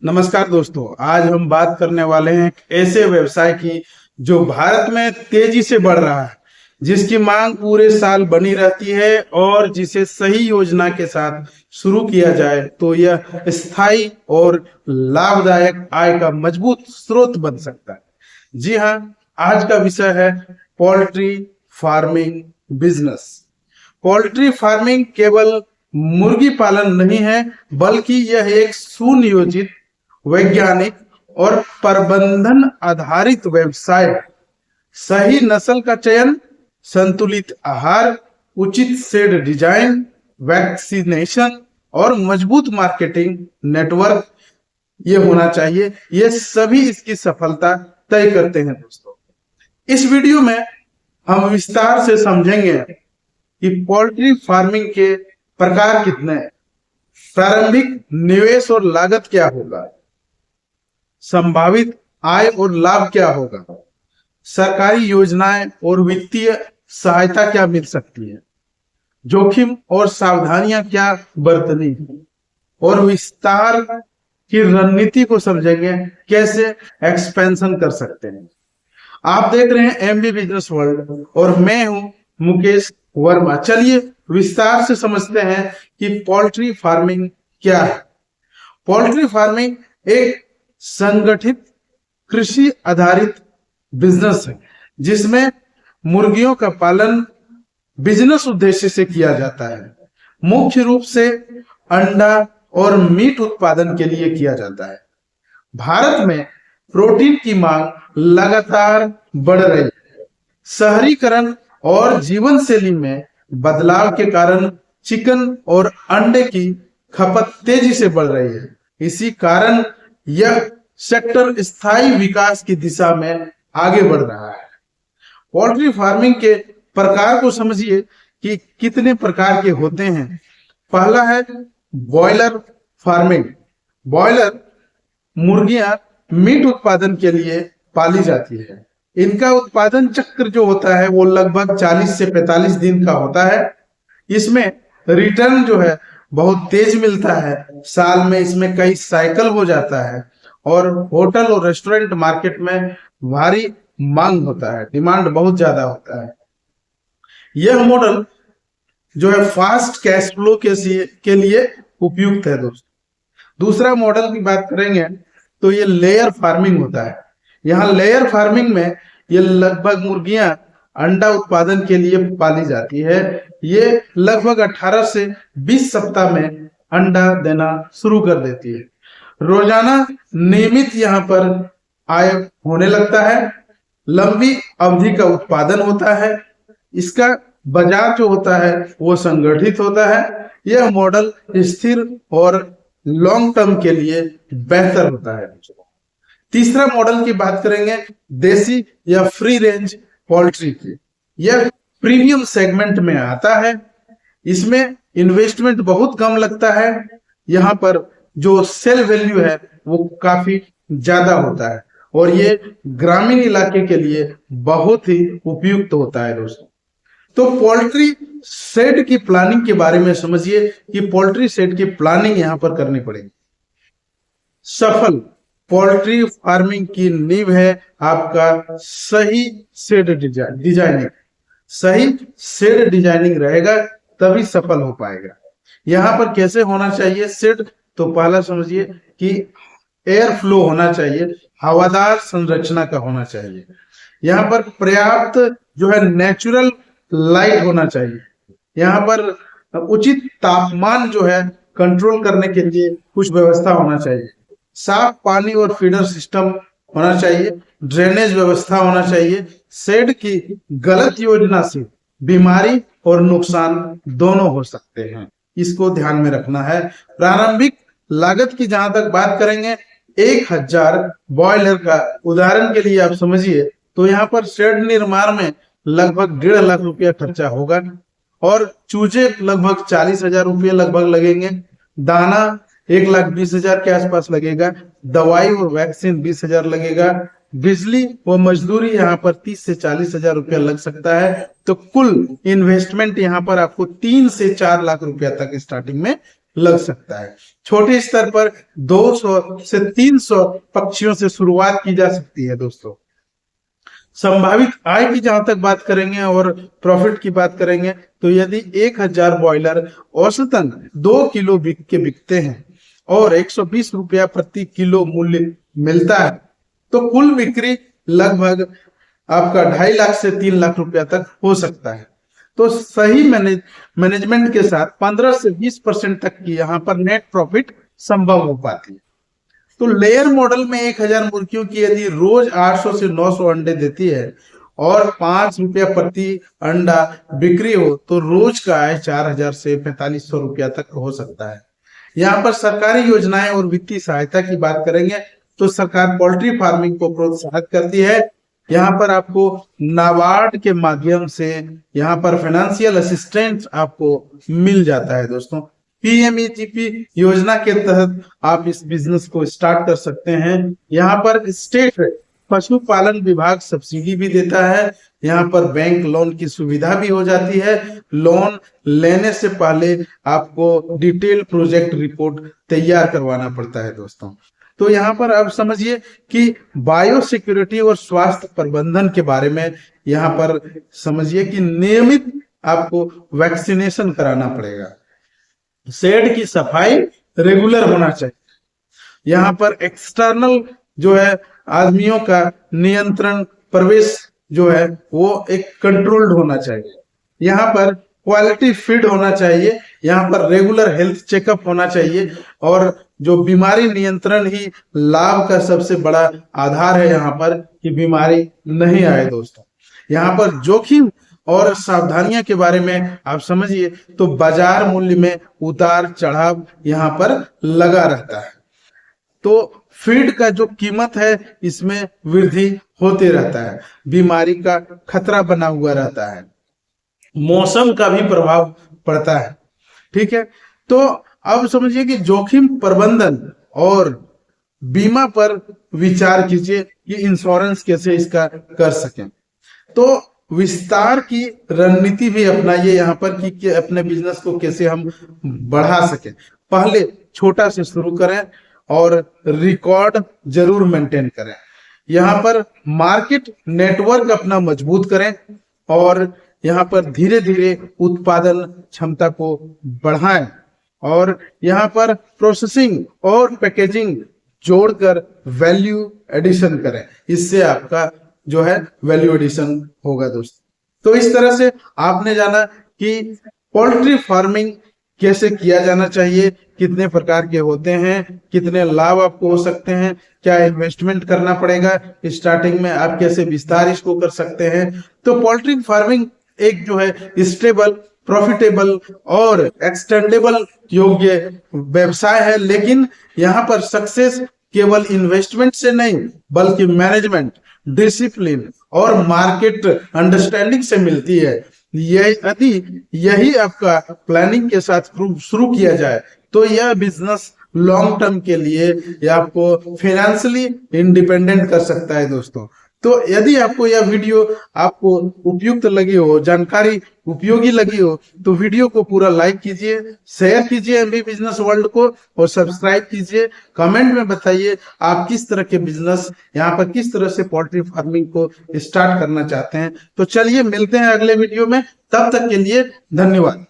नमस्कार दोस्तों, आज हम बात करने वाले हैं एक ऐसे व्यवसाय की जो भारत में तेजी से बढ़ रहा है, जिसकी मांग पूरे साल बनी रहती है और जिसे सही योजना के साथ शुरू किया जाए तो यह स्थायी और लाभदायक आय का मजबूत स्रोत बन सकता है। जी हाँ, आज का विषय है poultry farming business. Poultry farming केवल मुर्गी पालन नहीं है, बल्कि यह एक सुनियोजित, वैज्ञानिक और प्रबंधन आधारित व्यवसाय है। सही नस्ल का चयन, संतुलित आहार, उचित शेड डिजाइन, वैक्सीनेशन और मजबूत मार्केटिंग नेटवर्क ये होना चाहिए। ये सभी इसकी सफलता तय करते हैं। दोस्तों, इस वीडियो में हम विस्तार से समझेंगे कि पोल्ट्री फार्मिंग के प्रकार कितने हैं, प्रारंभिक निवेश और लागत क्या होगा, संभावित आय और लाभ क्या होगा, सरकारी योजनाएं और वित्तीय सहायता क्या मिल सकती है, जोखिम और सावधानियां क्या बरतनी है, और विस्तार की रणनीति को समझेंगे, कैसे एक्सपेंशन कर सकते हैं। आप देख रहे हैं एमबी बिजनेस वर्ल्ड और मैं हूं मुकेश वर्मा। चलिए विस्तार से समझते हैं कि पोल्ट्री फार्मिंग क्या है। पोल्ट्री फार्मिंग एक संगठित कृषि आधारित बिजनेस है, जिसमें मुर्गियों का पालन बिजनेस उद्देश्य से किया जाता है। मुख्य रूप से अंडा और मीट उत्पादन के लिए किया जाता है। भारत में प्रोटीन की मांग लगातार बढ़ रही है। शहरीकरण और जीवन शैली में बदलाव के कारण चिकन और अंडे की खपत तेजी से बढ़ रही है। इसी कारण यह सेक्टर स्थायी विकास की दिशा में आगे बढ़ रहा है। पोल्ट्री फार्मिंग के प्रकार को समझिए कि कितने प्रकार के होते हैं। पहला है बॉयलर फार्मिंग। बॉयलर मुर्गियां मीट उत्पादन के लिए पाली जाती है। इनका उत्पादन चक्र जो होता है वो लगभग 40 से 45 दिन का होता है। इसमें रिटर्न जो है बहुत तेज मिलता है। साल में इसमें कई साइकिल हो जाता है और होटल और रेस्टोरेंट मार्केट में भारी मांग होता है, डिमांड बहुत ज्यादा होता है। यह मॉडल जो है फास्ट कैश फ्लो के लिए उपयुक्त है। दोस्तों, दूसरा मॉडल की बात करेंगे तो ये लेयर फार्मिंग होता है। यहाँ लेयर फार्मिंग में ये लगभग मुर्गियां अंडा उत्पादन के लिए पाली जाती है। ये लगभग 18 से 20 सप्ताह में अंडा देना शुरू कर देती है। रोजाना नियमित यहाँ पर आय होने लगता है। लंबी अवधि का उत्पादन होता है। इसका बाजार जो होता है वो संगठित होता है। यह मॉडल स्थिर और लॉन्ग टर्म के लिए बेहतर होता है। तीसरा मॉडल की बात करेंगे देसी या फ्री रेंज पोल्ट्री की। यह प्रीमियम सेगमेंट में आता है। इसमें इन्वेस्टमेंट बहुत कम लगता है। यहाँ पर जो सेल वैल्यू है वो काफी ज्यादा होता है और ये ग्रामीण इलाके के लिए बहुत ही उपयुक्त होता है। दोस्तों, तो पोल्ट्री शेड की प्लानिंग के बारे में समझिए कि पोल्ट्री शेड की प्लानिंग यहाँ पर करनी पड़ेगी। सफल पोल्ट्री फार्मिंग की नींव है आपका सही शेड डिजाइनिंग। सही शेड डिजाइनिंग रहेगा तभी सफल हो पाएगा। यहाँ पर कैसे होना चाहिए शेड? तो पहला समझिए कि एयर फ्लो होना चाहिए, हवादार संरचना का होना चाहिए। यहाँ पर पर्याप्त जो है नेचुरल लाइट होना चाहिए। यहाँ पर उचित तापमान जो है कंट्रोल करने के लिए कुछ व्यवस्था होना चाहिए। साफ पानी और फीडर सिस्टम होना चाहिए। ड्रेनेज व्यवस्था होना चाहिए। शेड की गलत योजना से बीमारी और नुकसान दोनों हो सकते हैं, इसको ध्यान में रखना है। प्रारंभिक लागत की जहां तक बात करेंगे, 1000 बॉयलर का उदाहरण के लिए आप समझिए तो यहाँ पर शेड निर्माण में लगभग 1.5 लाख रुपया खर्चा होगा और चूजे लगभग 40,000 रुपये लगभग लगेंगे। दाना 1,20,000 के आसपास लगेगा। दवाई और वैक्सीन 20,000 लगेगा। बिजली व मजदूरी यहाँ पर 30 से 40,000 रुपया लग सकता है। तो कुल इन्वेस्टमेंट यहाँ पर आपको 3 से 4 लाख रुपया तक स्टार्टिंग में लग सकता है। छोटे स्तर पर 200 से 300 पक्षियों से शुरुआत की जा सकती है दोस्तों। संभावित आय की जहां तक बात करेंगे और प्रॉफिट की बात करेंगे, तो यदि 1000 बॉयलर औसतन 2 किलो के बिकते हैं और 120 रुपया प्रति किलो मूल्य मिलता है, तो कुल बिक्री लगभग आपका 2.5 लाख से 3 लाख रुपया तक हो सकता है। तो सही मैनेजमेंट के साथ 15 से 20% तक की यहाँ पर नेट प्रॉफिट संभव हो पाती है। तो लेयर मॉडल में 1000 मुर्गियों की यदि रोज 800 से 900 अंडे देती है और 5 रुपया प्रति अंडा बिक्री हो, तो रोज का आय 4000 से 4500 रुपया तक हो सकता है। यहाँ पर सरकारी योजनाएं और वित्तीय सहायता की बात करेंगे, तो सरकार पोल्ट्री फार्मिंग को प्रोत्साहित करती है। यहाँ पर आपको नाबार्ड के माध्यम से यहाँ पर फाइनेंशियल असिस्टेंस आपको मिल जाता है दोस्तों। पीएमईजीपी योजना के तहत आप इस बिजनेस को स्टार्ट कर सकते हैं। यहाँ पर स्टेट पशुपालन विभाग सब्सिडी भी देता है। यहाँ पर बैंक लोन की सुविधा भी हो जाती है। लोन लेने से पहले आपको डिटेल प्रोजेक्ट रिपोर्ट तैयार करवाना पड़ता है दोस्तों। तो यहाँ पर आप समझिए कि बायो सिक्योरिटी और स्वास्थ्य प्रबंधन के बारे में यहाँ पर समझिए कि नियमित आपको वैक्सीनेशन कराना पड़ेगा। शेड की सफाई रेगुलर होना चाहिए। यहाँ पर एक्सटर्नल जो है आदमियों का नियंत्रण, प्रवेश जो है वो एक कंट्रोल्ड होना चाहिए। यहाँ पर क्वालिटी फीड होना चाहिए। यहाँ पर रेगुलर हेल्थ चेकअप होना चाहिए और जो बीमारी नियंत्रण ही लाभ का सबसे बड़ा आधार है यहाँ पर, कि बीमारी नहीं आए दोस्तों। यहाँ पर जोखिम और सावधानियां के बारे में आप समझिए, तो बाजार मूल्य में उतार चढ़ाव यहाँ पर लगा रहता है। तो फीड का जो कीमत है इसमें वृद्धि होते रहता है। बीमारी का खतरा बना हुआ रहता है। मौसम का भी प्रभाव पड़ता है। ठीक है, तो अब समझिए कि जोखिम प्रबंधन और बीमा पर विचार कीजिए कि इंश्योरेंस कैसे इसका कर सकें। तो विस्तार की रणनीति भी अपनाइए यहाँ पर कि अपने बिजनेस को कैसे हम बढ़ा सकें। पहले छोटा से शुरू करें और रिकॉर्ड जरूर मेंटेन करें। यहाँ पर मार्केट नेटवर्क अपना मजबूत करें और यहाँ पर धीरे धीरे उत्पादन क्षमता को बढ़ाएं और यहाँ पर प्रोसेसिंग और पैकेजिंग जोड़कर वैल्यू एडिशन करें। इससे आपका जो है वैल्यू एडिशन होगा दोस्तों। तो इस तरह से आपने जाना कि पोल्ट्री फार्मिंग कैसे किया जाना चाहिए, कितने प्रकार के होते हैं, कितने लाभ आपको हो सकते हैं, क्या इन्वेस्टमेंट करना पड़ेगा स्टार्टिंग में, आप कैसे विस्तार इसको कर सकते हैं। तो पोल्ट्री फार्मिंग एक जो है स्टेबल, प्रॉफिटेबल और एक्सटेंडेबल योग्य व्यवसाय है। लेकिन यहाँ पर सक्सेस केवल इन्वेस्टमेंट से नहीं बल्कि मैनेजमेंट, डिसिप्लिन और मार्केट अंडरस्टैंडिंग से मिलती है। यही आपका प्लानिंग के साथ शुरू किया जाए तो यह बिजनेस लॉन्ग टर्म के लिए आपको फाइनेंशियली इंडिपेंडेंट कर सकता है दोस्तों। तो यदि आपको यह वीडियो आपको उपयुक्त लगी हो, जानकारी उपयोगी लगी हो, तो वीडियो को पूरा लाइक कीजिए, शेयर कीजिए एमबी बिजनेस वर्ल्ड को और सब्सक्राइब कीजिए। कमेंट में बताइए आप किस तरह के बिजनेस यहाँ पर किस तरह से पोल्ट्री फार्मिंग को स्टार्ट करना चाहते हैं। तो चलिए मिलते हैं अगले वीडियो में, तब तक के लिए धन्यवाद।